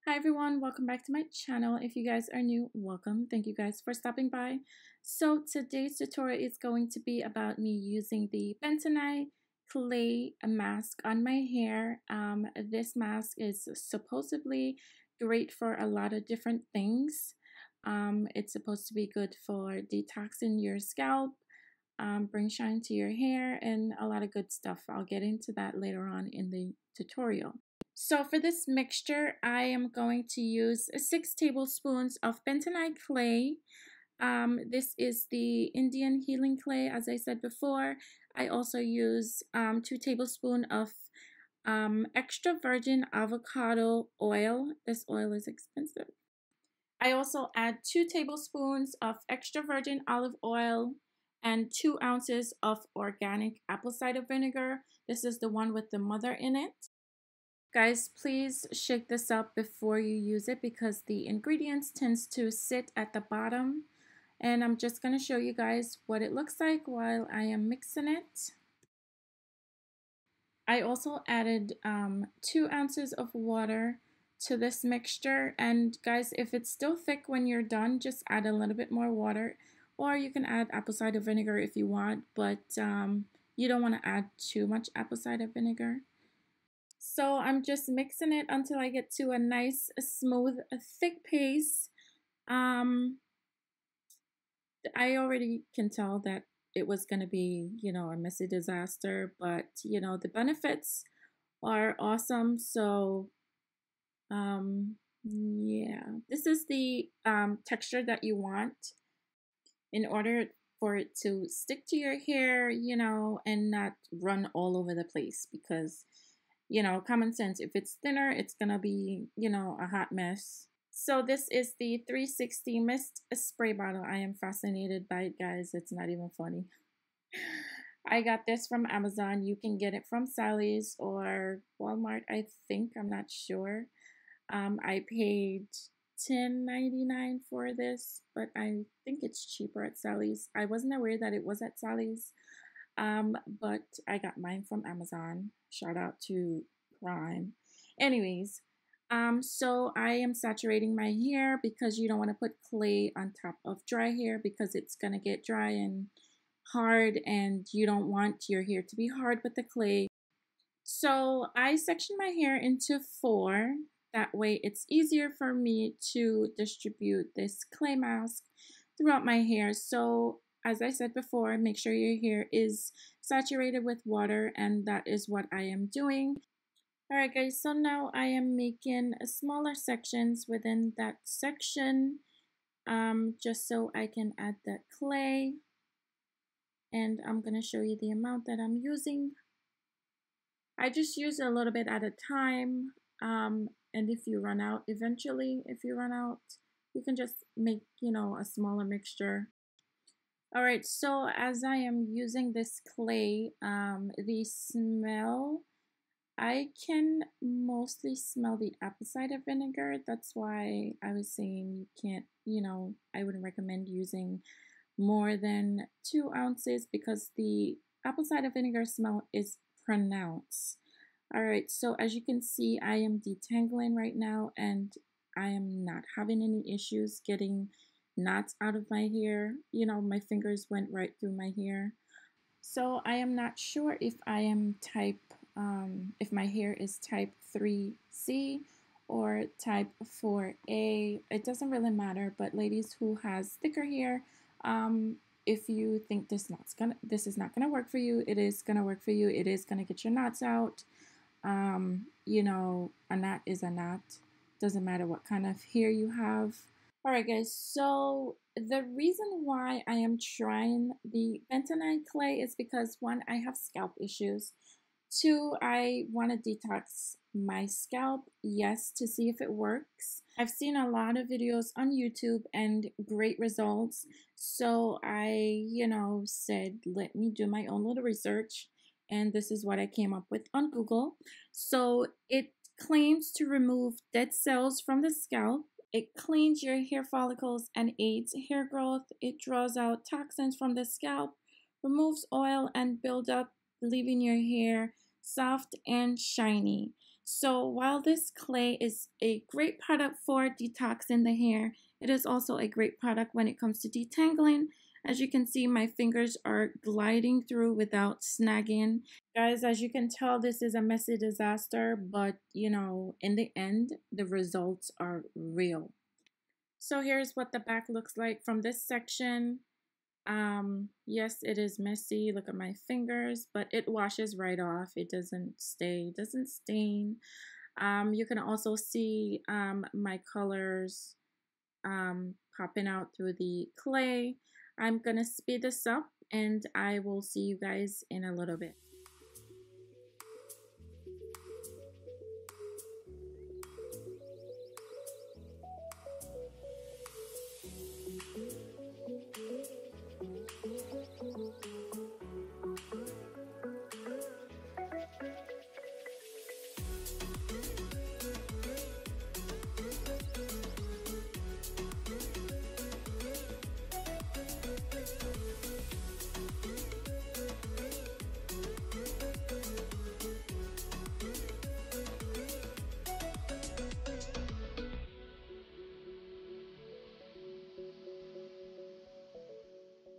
Hi everyone, welcome back to my channel. If you guys are new, welcome. Thank you guys for stopping by. So today's tutorial is going to be about me using the Bentonite Clay mask on my hair. This mask is supposedly great for a lot of different things. It's supposed to be good for detoxing your scalp, bring shine to your hair, and a lot of good stuff. I'll get into that later on in the tutorial. So for this mixture, I am going to use 6 tablespoons of bentonite clay. This is the Indian healing clay, as I said before. I also use 2 tablespoons of extra virgin avocado oil. This oil is expensive. I also add 2 tablespoons of extra virgin olive oil and 2 ounces of organic apple cider vinegar. This is the one with the mother in it. Guys, please shake this up before you use it because the ingredients tends to sit at the bottom. And I'm just going to show you guys what it looks like while I am mixing it. I also added 2 ounces of water to this mixture. And guys, if it's still thick when you're done, just add a little bit more water. Or you can add apple cider vinegar if you want, but you don't want to add too much apple cider vinegar. So I'm just mixing it until I get to a nice, smooth, thick paste. I already can tell that it was going to be, a messy disaster, but, the benefits are awesome. So, yeah, this is the texture that you want in order for it to stick to your hair, and not run all over the place because common sense. If it's thinner, it's gonna be, a hot mess. So this is the 360 mist spray bottle. I am fascinated by it, guys. It's not even funny. I got this from Amazon. You can get it from Sally's or Walmart, I think. I'm not sure. I paid $10.99 for this, but I think it's cheaper at Sally's. I wasn't aware that it was at Sally's. But I got mine from Amazon. Shout out to Prime. Anyways, so I am saturating my hair because you don't want to put clay on top of dry hair because it's gonna get dry and hard, and you don't want your hair to be hard with the clay. So I section my hair into 4. That way it's easier for me to distribute this clay mask throughout my hair. So as I said before, make sure your hair is saturated with water, and that is what I am doing. Alright guys, so now I am making smaller sections within that section, just so I can add the clay. And I'm going to show you the amount that I'm using. I just use a little bit at a time, and if you run out, eventually, you can just make, a smaller mixture. Alright, so as I am using this clay, the smell, I can mostly smell the apple cider vinegar. That's why I was saying you can't, I wouldn't recommend using more than 2 ounces because the apple cider vinegar smell is pronounced. Alright, so as you can see, I am detangling right now, and I am not having any issues getting knots out of my hair. My fingers went right through my hair. So I am not sure if I am if my hair is type 3C or type 4A. It doesn't really matter, but ladies who has thicker hair, if you think this is not gonna work for you, it is gonna work for you. It is gonna get your knots out. A knot is a knot. Doesn't matter what kind of hair you have. Alright guys, so the reason why I am trying the bentonite clay is because 1, I have scalp issues. 2, I want to detox my scalp, yes, to see if it works. I've seen a lot of videos on YouTube and great results. So I, said, let me do my own little research. And this is what I came up with on Google. So it claims to remove dead cells from the scalp. It cleans your hair follicles and aids hair growth. It draws out toxins from the scalp, removes oil and buildup, leaving your hair soft and shiny. So while this clay is a great product for detoxing the hair, it is also a great product when it comes to detangling. As you can see, my fingers are gliding through without snagging. Guys, as you can tell, this is a messy disaster, but you know, in the end, the results are real. So here's what the back looks like from this section. Yes, it is messy. Look at my fingers, but it washes right off. It doesn't stay, doesn't stain. You can also see my colors popping out through the clay. I'm gonna speed this up and I will see you guys in a little bit.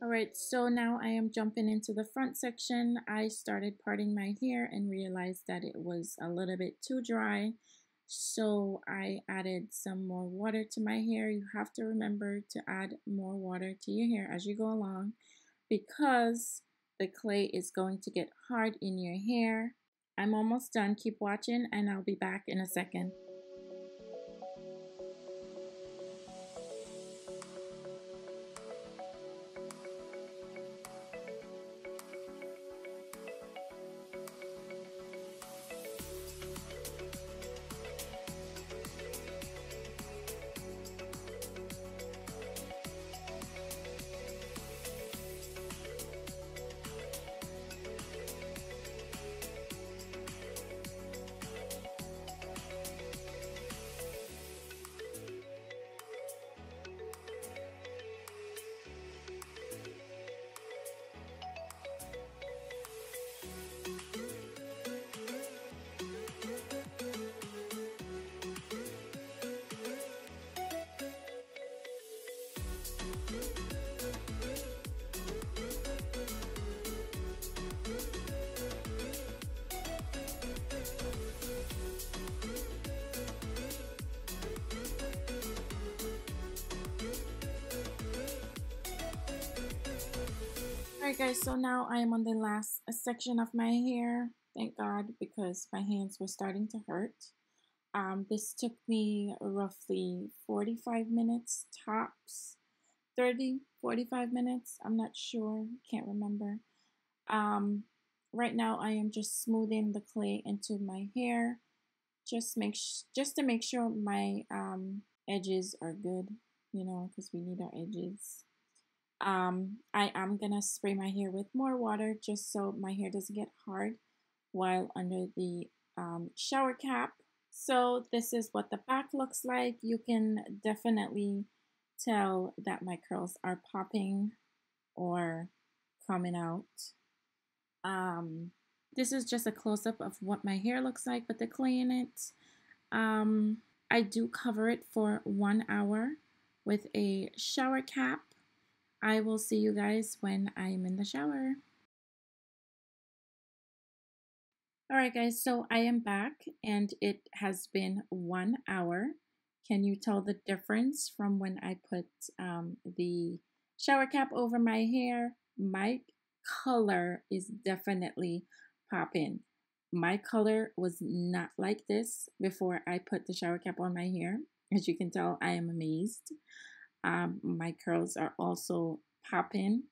Alright, so now I am jumping into the front section. I started parting my hair and realized that it was a little bit too dry. So I added some more water to my hair. You have to remember to add more water to your hair as you go along because the clay is going to get hard in your hair. I'm almost done. Keep watching and I'll be back in a second. Alright guys, so now I am on the last section of my hair. Thank God, because my hands were starting to hurt. This took me roughly 45 minutes tops. 30, 45 minutes. I'm not sure. Can't remember. Right now I am just smoothing the clay into my hair. Just to make sure my edges are good, you know, because we need our edges. I am gonna spray my hair with more water just so my hair doesn't get hard while under the shower cap. So this is what the back looks like. You can definitely tell that my curls are popping or coming out. This is just a close-up of what my hair looks like with the clay in it. I do cover it for 1 hour with a shower cap. I will see you guys when I'm in the shower. Alright guys, so I am back and it has been 1 hour. Can you tell the difference from when I put the shower cap over my hair? My color is definitely popping. My color was not like this before I put the shower cap on my hair. As you can tell, I am amazed. My curls are also popping.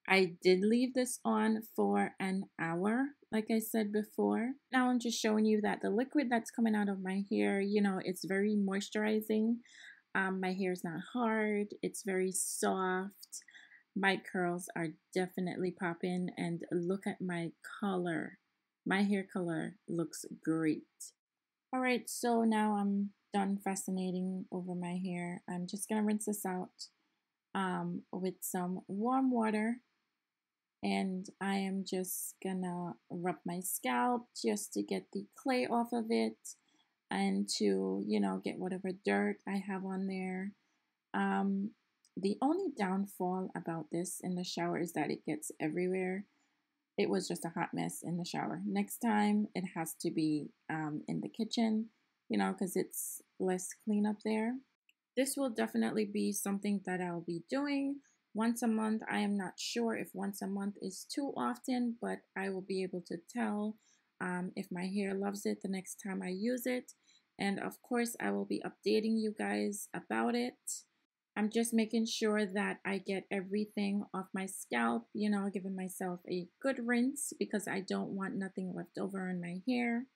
I did leave this on for an hour, like I said before. Now I'm just showing you that the liquid that's coming out of my hair, you know, it's very moisturizing. My hair is not hard. It's very soft. My curls are definitely popping, and look at my color. My hair color looks great. All right, so now I'm done fascinating over my hair. I'm just gonna rinse this out with some warm water. and I am just gonna rub my scalp just to get the clay off of it and to, you know, get whatever dirt I have on there. Um, the only downfall about this in the shower is that it gets everywhere. It was just a hot mess in the shower. Next time it has to be in the kitchen, you know, because it's less clean up there. This will definitely be something that I'll be doing once a month. I am not sure if once a month is too often, but I will be able to tell if my hair loves it the next time I use it. And of course, I will be updating you guys about it. I'm just making sure that I get everything off my scalp, you know, giving myself a good rinse because I don't want nothing left over in my hair.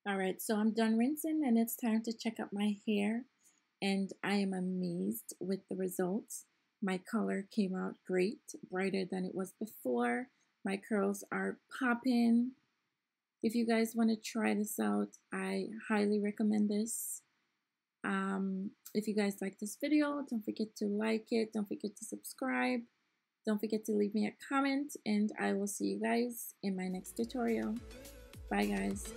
All right, so I'm done rinsing and it's time to check out my hair. And I am amazed with the results. My color came out great, brighter than it was before. My curls are popping. If you guys want to try this out, I highly recommend this. If you guys like this video, don't forget to like it. Don't forget to subscribe. Don't forget to leave me a comment. And I will see you guys in my next tutorial. Bye, guys.